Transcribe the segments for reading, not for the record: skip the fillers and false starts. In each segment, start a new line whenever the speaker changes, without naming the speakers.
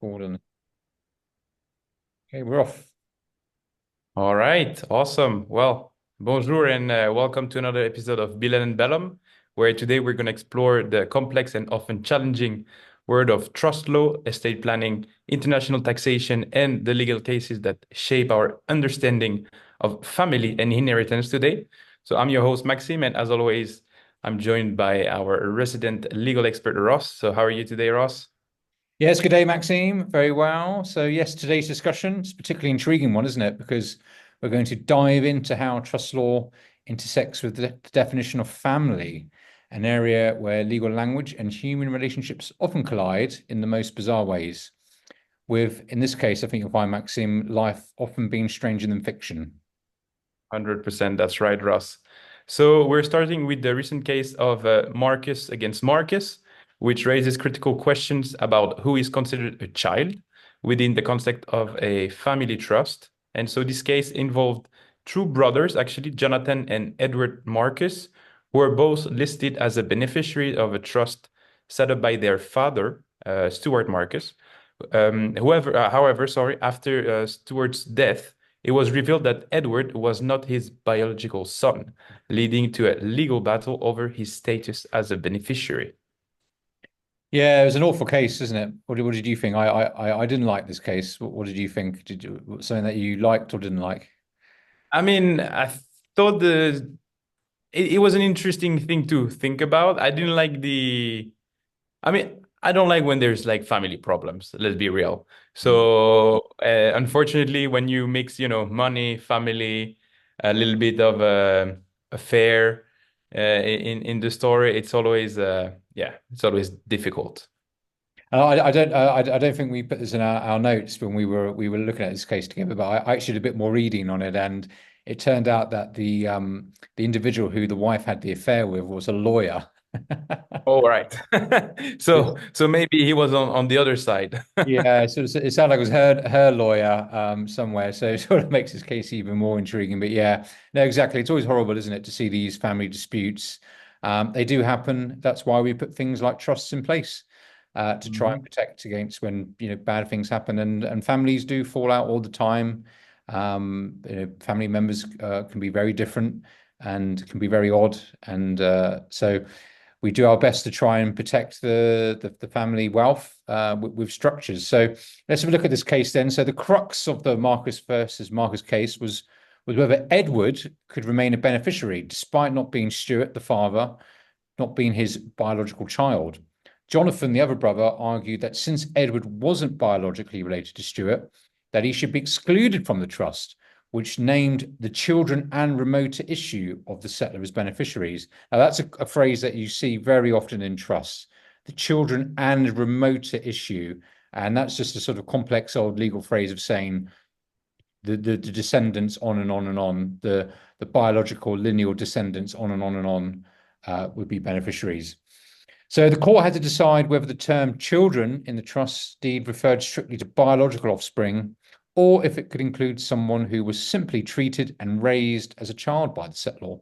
Gordon. Okay, we're off.
All right, awesome. Well, bonjour and welcome to another episode of Bill and Bellum, where today we're going to explore the complex and often challenging world of trust law, estate planning, international taxation, and the legal cases that shape our understanding of family and inheritance today. So I'm your host, Maxime, and as always, I'm joined by our resident legal expert, Ross. So how are you today, Ross?
Yes, good day, Maxime. Very well. So, yes, today's discussion is a particularly intriguing one, isn't it? Because we're going to dive into how trust law intersects with the definition of family, an area where legal language and human relationships often collide in the most bizarre ways. With, in this case, I think you'll find, Maxime, life often being stranger than fiction.
100%, that's right, Ross. So we're starting with the recent case of Marcus against Marcus, which raises critical questions about who is considered a child within the context of a family trust. And so this case involved two brothers, actually, Jonathan and Edward Marcus, who are both listed as a beneficiary of a trust set up by their father, Stuart Marcus. However, sorry, after Stuart's death, it was revealed that Edward was not his biological son, leading to a legal battle over his status as a beneficiary.
Yeah, it was an awful case, isn't it? What did you think? I didn't like this case. What did you think? Did you something that you liked or didn't like?
I mean, I thought it was an interesting thing to think about. I didn't like I mean, I don't like when there's like family problems, let's be real. So, unfortunately, when you mix, money, family, a little bit of affair in the story, it's always it's always difficult.
I don't think we put this in our notes when we were looking at this case together, but I actually did a bit more reading on it, and it turned out that the individual who the wife had the affair with was a lawyer.
All right. So maybe he was on the other side.
Yeah, so it sounded like it was her lawyer somewhere, so it sort of makes this case even more intriguing. But yeah, no, exactly. It's always horrible, isn't it, to see these family disputes. They do happen. That's why we put things like trusts in place to try and
Mhm.
protect against when bad things happen, and families do fall out all the time. Family members can be very different and can be very odd, and so we do our best to try and protect the family wealth with structures. So let's have a look at this case then. So the crux of the Marcus versus Marcus case was whether Edward could remain a beneficiary despite not being Stuart, the father, not being his biological child. Jonathan, the other brother, argued that since Edward wasn't biologically related to Stuart, that he should be excluded from the trust, which named the children and remoter issue of the settler as beneficiaries. Now, that's a phrase that you see very often in trusts, the children and remoter issue. And that's just a sort of complex old legal phrase of saying the descendants on and on and on, the biological lineal descendants on and on and on would be beneficiaries. So the court had to decide whether the term children in the trust deed referred strictly to biological offspring or if it could include someone who was simply treated and raised as a child by the settlor.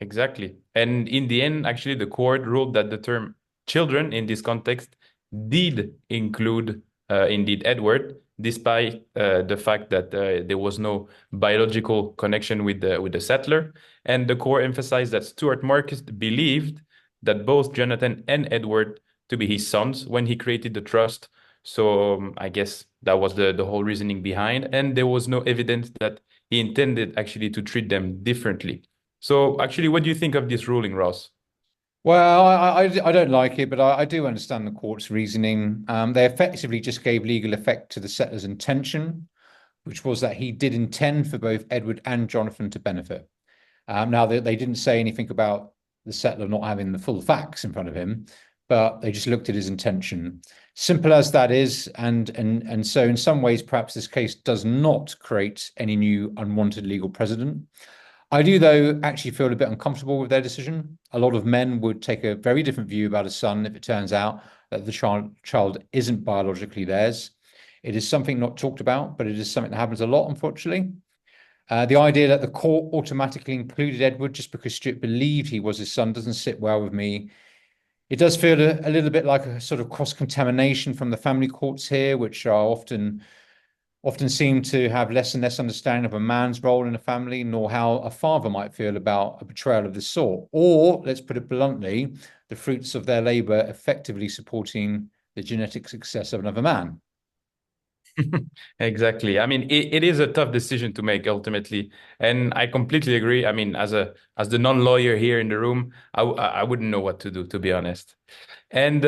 Exactly. And in the end, actually, the court ruled that the term children in this context did include indeed Edward, despite the fact that there was no biological connection with the settler. And the court emphasized that Stuart Marcus believed that both Jonathan and Edward to be his sons when he created the trust. So I guess that was the whole reasoning behind. And there was no evidence that he intended actually to treat them differently. So actually, what do you think of this ruling, Ross?
Well, I don't like it, but I do understand the court's reasoning. They effectively just gave legal effect to the settler's intention, which was that he did intend for both Edward and Jonathan to benefit. Now, they didn't say anything about the settler not having the full facts in front of him, but they just looked at his intention. Simple as that is, and so in some ways, perhaps this case does not create any new unwanted legal precedent. I do, though, actually feel a bit uncomfortable with their decision. A lot of men would take a very different view about a son if it turns out that the child isn't biologically theirs. It is something not talked about, but it is something that happens a lot, unfortunately. The idea that the court automatically included Edward just because Stuart believed he was his son doesn't sit well with me. It does feel a little bit like a sort of cross-contamination from the family courts here, which are often seem to have less and less understanding of a man's role in a family, nor how a father might feel about a betrayal of this sort. Or, let's put it bluntly, the fruits of their labor effectively supporting the genetic success of another man.
Exactly. I mean, it is a tough decision to make ultimately, and I completely agree. I mean, as the non-lawyer here in the room, I wouldn't know what to do, to be honest. And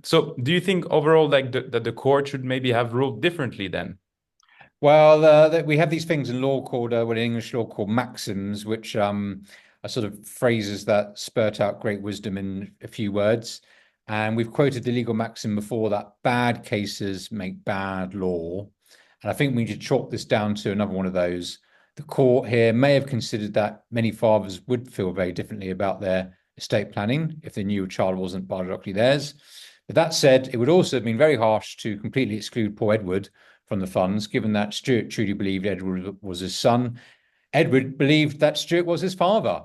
so, do you think overall, like that the court should maybe have ruled differently then?
Well, we have these things in law called, well, in English law called maxims, which are sort of phrases that spurt out great wisdom in a few words. And we've quoted the legal maxim before that bad cases make bad law. And I think we need to chalk this down to another one of those. The court here may have considered that many fathers would feel very differently about their estate planning if they knew a child wasn't biologically theirs. But that said, it would also have been very harsh to completely exclude poor Edward from the funds, given that Stuart truly believed Edward was his son. Edward believed that Stuart was his father.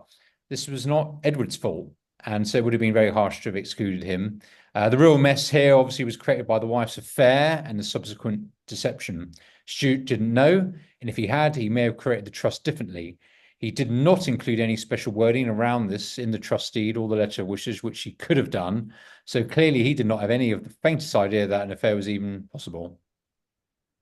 This was not Edward's fault, and so it would have been very harsh to have excluded him. The real mess here obviously was created by the wife's affair and the subsequent deception. Stuart didn't know, and if he had, he may have created the trust differently. He did not include any special wording around this in the trust deed or the letter of wishes, which he could have done. So clearly, he did not have any of the faintest idea that an affair was even possible.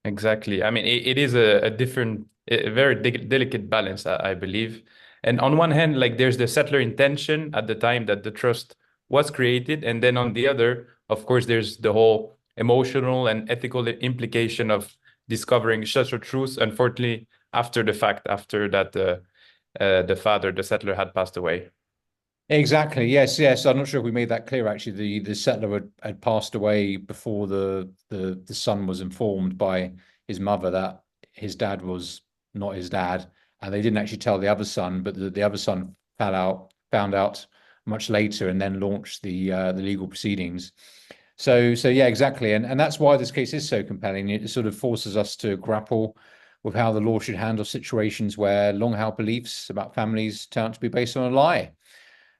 Exactly. I mean, it is a different, a very delicate balance, I believe. And on one hand, like there's the settler intention at the time that the trust was created. And then on the other, of course, there's the whole emotional and ethical implication of discovering such a truth, unfortunately, after the fact, after that the father, the settler, had passed away.
Exactly. Yes. Yes. I'm not sure if we made that clear. Actually, the settler had passed away before the son was informed by his mother that his dad was not his dad, and they didn't actually tell the other son. But the other son found out much later, and then launched the legal proceedings. So yeah, exactly, and that's why this case is so compelling. It sort of forces us to grapple with how the law should handle situations where long-held beliefs about families turn out to be based on a lie.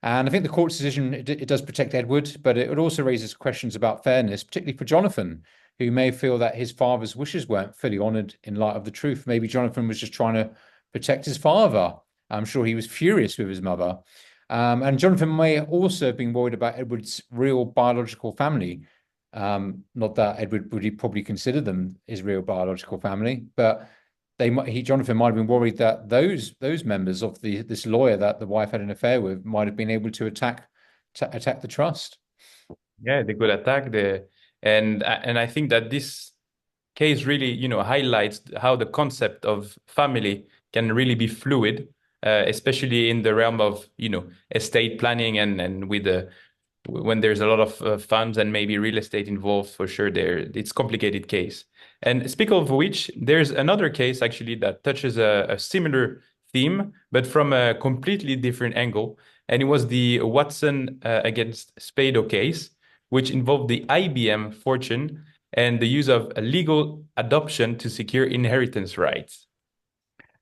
And I think the court's decision, it does protect Edward, but it also raises questions about fairness, particularly for Jonathan, who may feel that his father's wishes weren't fully honored in light of the truth. Maybe Jonathan was just trying to protect his father. I'm sure he was furious with his mother. And Jonathan may also have been worried about Edward's real biological family. Not that Edward would probably consider them his real biological family, but Jonathan might have been worried that those members of this lawyer that the wife had an affair with might have been able to attack the trust.
Yeah, they could attack and I think that this case really, highlights how the concept of family can really be fluid, especially in the realm of, estate planning and with the when there's a lot of funds and maybe real estate involved, for sure, it's complicated case. And speak of which, there's another case actually that touches a similar theme, but from a completely different angle. And it was the Watson against Spado case, which involved the IBM fortune and the use of a legal adoption to secure inheritance rights.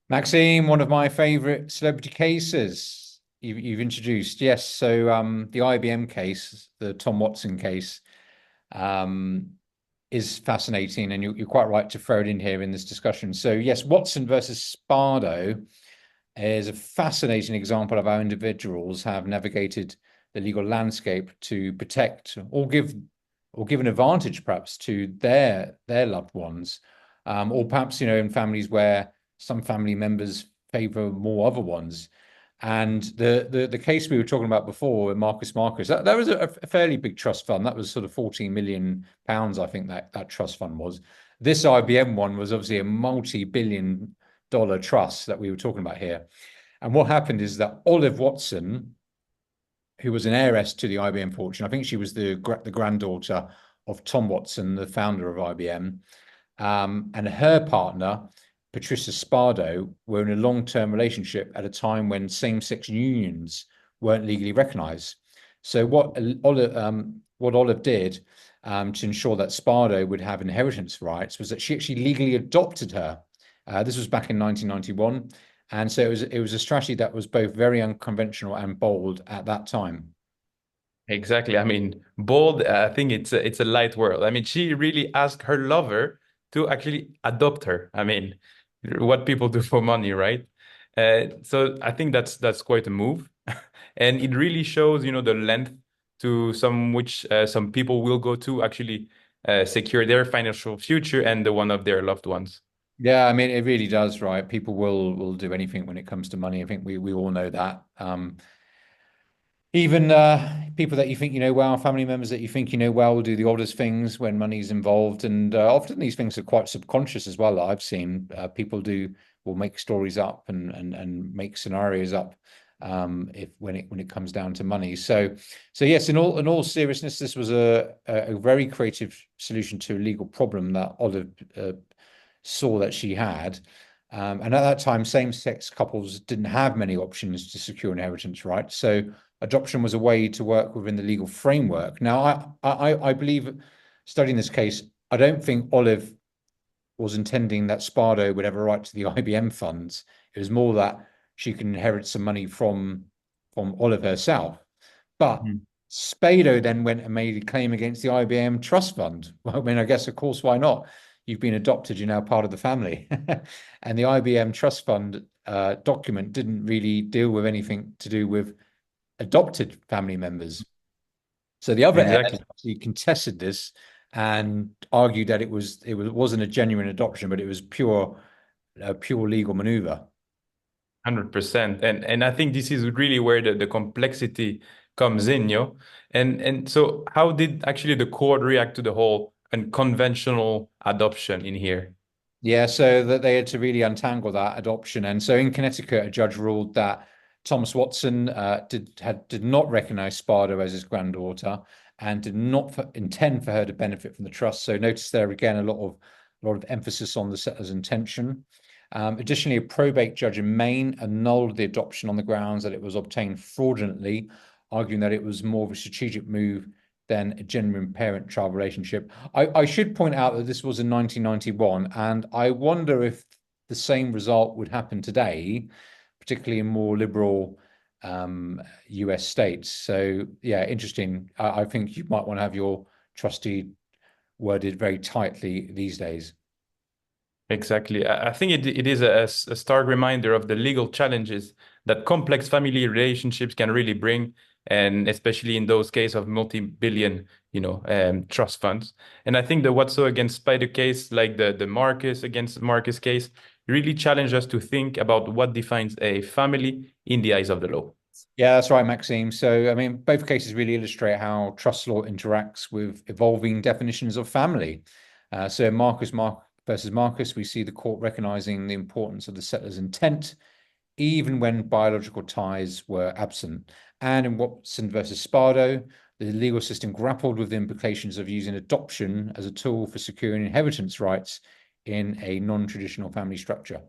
Maxime, one of my favorite celebrity cases you've introduced. Yes, so the IBM case, the Tom Watson case, um, is fascinating, and you're quite right to throw it in here in this discussion. So yes, Watson versus Spado is a fascinating example of how individuals have navigated the legal landscape to protect or give an advantage perhaps to their loved ones, or perhaps in families where some family members favor more other ones. And the case we were talking about before, Marcus, that was a fairly big trust fund. That was sort of 14 million pounds, I think that trust fund was. This IBM one was obviously a multi-billion-dollar trust that we were talking about here. And what happened is that Olive Watson, who was an heiress to the IBM fortune, I think she was the granddaughter of Tom Watson, the founder of IBM, and her partner, Patricia Spado, were in a long-term relationship at a time when same-sex unions weren't legally recognized. So what Olive did to ensure that Spado would have inheritance rights was that she actually legally adopted her. This was back in 1991, and so it was a strategy that was both very unconventional and bold at that time.
Exactly. I mean, bold, I think it's a light world. I mean, she really asked her lover to actually adopt her. I mean, what people do for money, right? So I think that's quite a move. And it really shows, the length to some which some people will go to actually secure their financial future and the one of their loved ones.
Yeah, I mean, it really does, right? People will do anything when it comes to money. I think we all know that. Even people that you think you know well, family members that you think you know well, will do the oddest things when money's involved, and often these things are quite subconscious as well. I've seen people will make stories up and make scenarios up if when it comes down to money. So yes, in all seriousness, this was a very creative solution to a legal problem that Olive saw that she had. And at that time, same-sex couples didn't have many options to secure inheritance rights. So adoption was a way to work within the legal framework. Now, I believe, studying this case, I don't think Olive was intending that Spado would have a right to the IBM funds. It was more that she can inherit some money from Olive herself. But
Mhm.
Spado then went and made a claim against the IBM trust fund. Well, I mean, I guess, of course, why not? You've been adopted, you're now part of the family. And the IBM trust fund document didn't really deal with anything to do with adopted family members. So the other heirs
Exactly.
actually contested this and argued that wasn't a genuine adoption, but it was a pure legal maneuver.
100%. And I think this is really where the complexity comes in, And so how did actually the court react to the whole unconventional adoption in here?
Yeah, so that they had to really untangle that adoption. And so in Connecticut, a judge ruled that Thomas Watson did not recognize Spado as his granddaughter and did not intend for her to benefit from the trust. So notice there again a lot of emphasis on the settlers' intention. Additionally, a probate judge in Maine annulled the adoption on the grounds that it was obtained fraudulently, arguing that it was more of a strategic move than a genuine parent-child relationship. I should point out that this was in 1991, and I wonder if the same result would happen today, particularly in more liberal US states. So, yeah, interesting. I think you might want to have your trustee worded very tightly these days.
Exactly. I think it is a stark reminder of the legal challenges that complex family relationships can really bring, and especially in those cases of multi-billion, trust funds. And I think the What's So against Spider case, like the Marcus against Marcus case, really challenge us to think about what defines a family in the eyes of the law.
Yeah, that's right, Maxime. So, I mean, both cases really illustrate how trust law interacts with evolving definitions of family. So, Mark versus Marcus, we see the court recognizing the importance of the settler's intent, even when biological ties were absent. And in Watson versus Spado, the legal system grappled with the implications of using adoption as a tool for securing inheritance rights in a non-traditional family structure.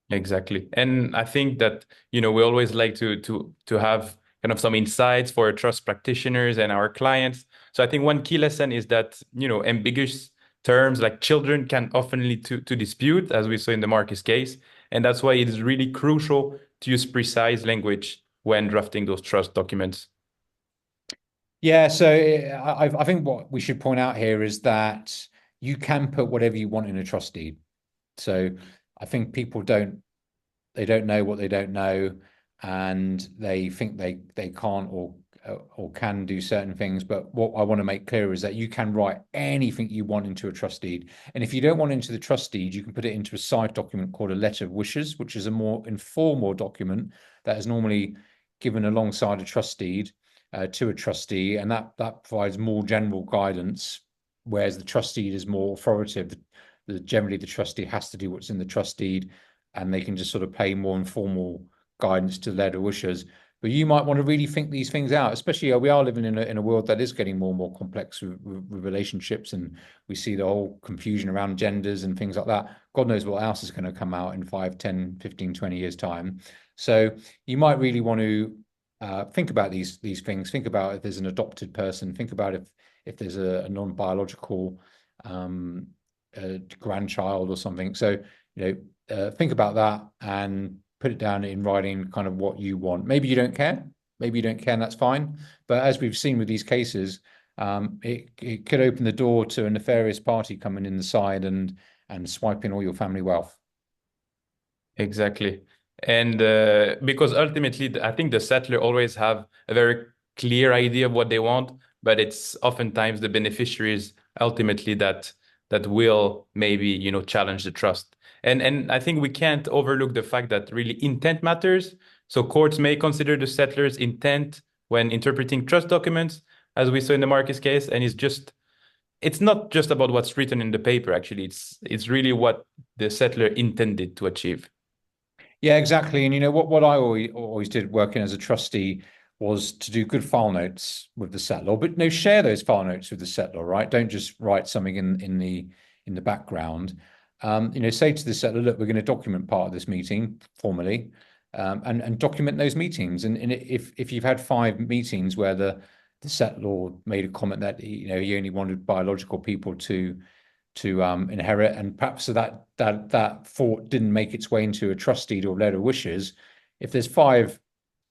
Exactly. And I think that, we always like to have kind of some insights for trust practitioners and our clients. So I think one key lesson is that, ambiguous terms like children can often lead to dispute, as we saw in the Marcus case. And that's why it is really crucial to use precise language when drafting those trust documents.
Yeah, so I think what we should point out here is that you can put whatever you want in a trust deed. So I think people don't know what they don't know, and they think they can't or can do certain things. But what I want to make clear is that you can write anything you want into a trust deed, and if you don't want it into the trust deed, you can put it into a side document called a letter of wishes, which is a more informal document that is normally given alongside a trust deed to a trustee, and that provides more general guidance, whereas the trust deed is more authoritative. Generally, the trustee has to do what's in the trust deed, and they can just sort of pay more informal guidance to their wishes. But you might want to really think these things out, especially we are living in a world that is getting more and more complex with relationships, and we see the whole confusion around genders and things like that. God knows what else is going to come out in 5, 10, 15, 20 years time. So you might really want to think about these things. Think about if there's an adopted person. Think about if there's a non-biological um, grandchild or something. So think about that and put it down in writing, kind of what you want. Maybe you don't care. maybe you don't care, and that's fine. But as we've seen with these cases, it could open the door to a nefarious party coming in the side and swiping all your family wealth.
Exactly. And because ultimately, I think the settler always have a very clear idea of what they want, but it's oftentimes the beneficiaries ultimately that will maybe, challenge the trust. And I think we can't overlook the fact that really intent matters. So courts may consider the settler's intent when interpreting trust documents, as we saw in the Marcus case, and it's not just about what's written in the paper, actually. It's really what the settler intended to achieve.
Yeah, exactly. And what I always did working as a trustee was to do good file notes with the settlor, but no, share those file notes with the settlor, right? Don't just write something in the background. Say to the settlor, look, we're going to document part of this meeting formally, and document those meetings. And if you've had 5 meetings where the settlor made a comment that he only wanted biological people to inherit, and perhaps so that thought didn't make its way into a trust deed or letter of wishes. If there's 5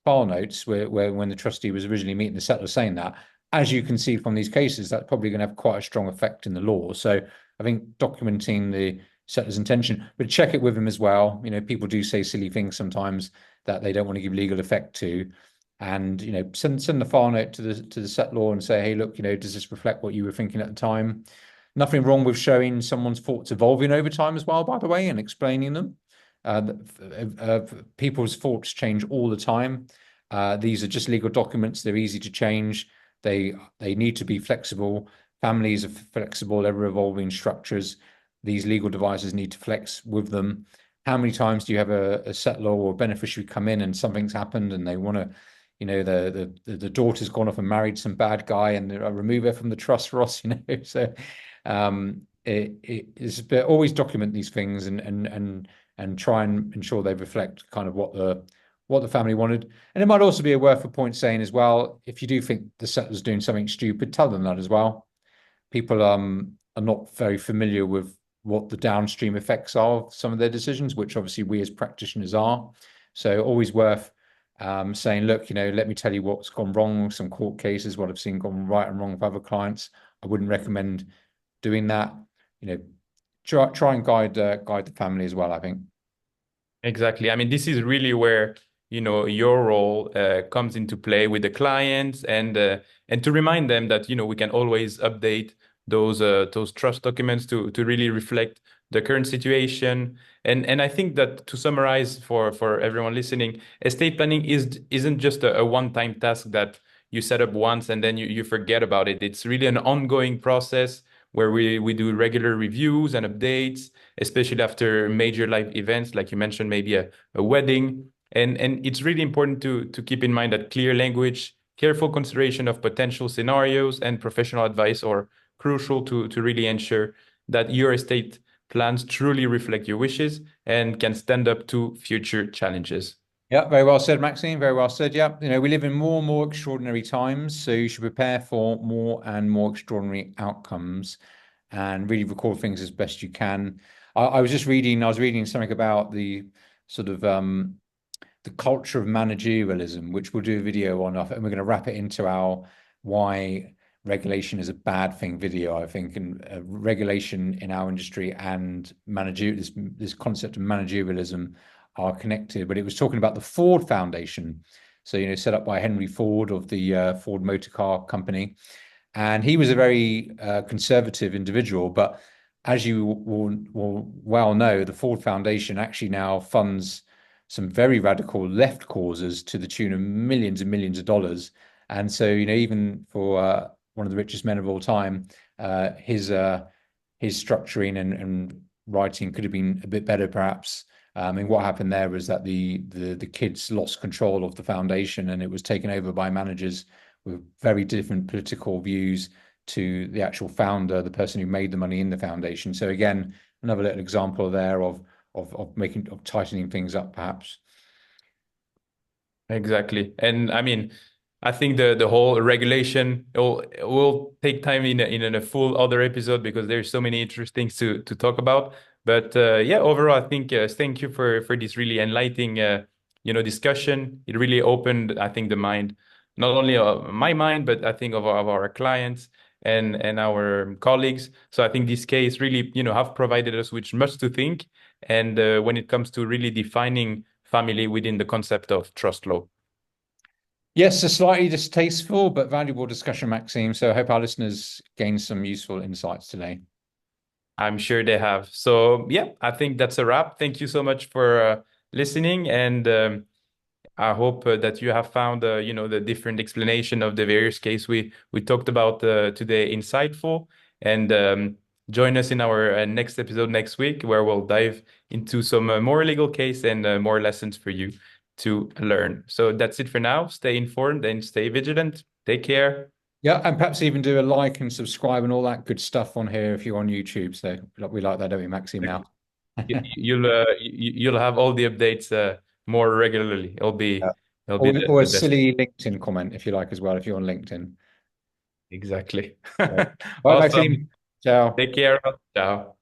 file notes where when the trustee was originally meeting the settlor saying that, as you can see from these cases, that's probably going to have quite a strong effect in the law. So I think documenting the settlor's intention, but check it with him as well. People do say silly things sometimes that they don't want to give legal effect to. And send the file note to the settlor and say, hey, look, does this reflect what you were thinking at the time? Nothing wrong with showing someone's thoughts evolving over time as well, by the way, and explaining them. People's thoughts change all the time. These are just legal documents. They're easy to change. They need to be flexible. Families are flexible, ever-evolving structures. These legal devices need to flex with them. How many times do you have a settlor or a beneficiary come in and something's happened and they want to, the daughter's gone off and married some bad guy and remove her from the trust, Ross, So it's but always document these things and try and ensure they reflect kind of what the family wanted. And it might also be a worth a point saying as well, if you do think the settler's doing something stupid, tell them that as well. People are not very familiar with what the downstream effects are of some of their decisions, which obviously we as practitioners are. So always worth saying, look, let me tell you what's gone wrong, some court cases, what I've seen gone right and wrong with other clients. I wouldn't recommend doing that. Try and guide the family as well, I think.
Exactly. I mean, this is really where, your role comes into play with the clients and to remind them that, we can always update those trust documents to really reflect the current situation. And I think that to summarize for everyone listening, estate planning isn't just a one-time task that you set up once and then you forget about it. It's really an ongoing process where we do regular reviews and updates, especially after major life events, like you mentioned, maybe a wedding. And it's really important to keep in mind that clear language, careful consideration of potential scenarios, and professional advice are crucial to really ensure that your estate plans truly reflect your wishes and can stand up to future challenges.
Yeah, very well said, Maxime. Very well said. Yeah, we live in more and more extraordinary times, so you should prepare for more and more extraordinary outcomes and really record things as best you can. I was reading something about the sort of the culture of managerialism, which we'll do a video on, and we're going to wrap it into our why regulation is a bad thing video, I think, and regulation in our industry and this concept of managerialism are connected. But it was talking about the Ford Foundation, so set up by Henry Ford of the Ford Motor Car Company, and he was a very conservative individual. But as you will well know, the Ford Foundation actually now funds some very radical left causes to the tune of millions and millions of dollars. And so, even for one of the richest men of all time, his structuring and writing could have been a bit better, perhaps. And what happened there was that the kids lost control of the foundation, and it was taken over by managers with very different political views to the actual founder, the person who made the money in the foundation. So again, another little example there of tightening things up, perhaps.
Exactly. And I mean, I think the whole regulation will take time in a full other episode because there's so many interesting things to talk about. But yeah, overall, I think thank you for this really enlightening discussion. It really opened, I think, the mind, not only of my mind, but I think of our clients and our colleagues. So I think this case really, have provided us with much to think. And when it comes to really defining family within the concept of trust law.
Yes, a slightly distasteful but valuable discussion, Maxime. So I hope our listeners gain some useful insights today.
I'm sure they have. So yeah, I think that's a wrap. Thank you so much for listening, and I hope that you have found, the different explanation of the various case we talked about today insightful. And join us in our next episode next week, where we'll dive into some more legal case and more lessons for you to learn. So that's it for now. Stay informed and stay vigilant. Take care.
Yeah, and perhaps even do a like and subscribe and all that good stuff on here if you're on YouTube. So we like that, don't we, Maxime, now?
You'll have all the updates more regularly.
Yeah.
It'll be
Or
the
a
best.
silly LinkedIn comment if you like as well, if you're on LinkedIn.
Exactly.
Right. All right,
Awesome.
Maxime. Ciao.
Take care. Ciao.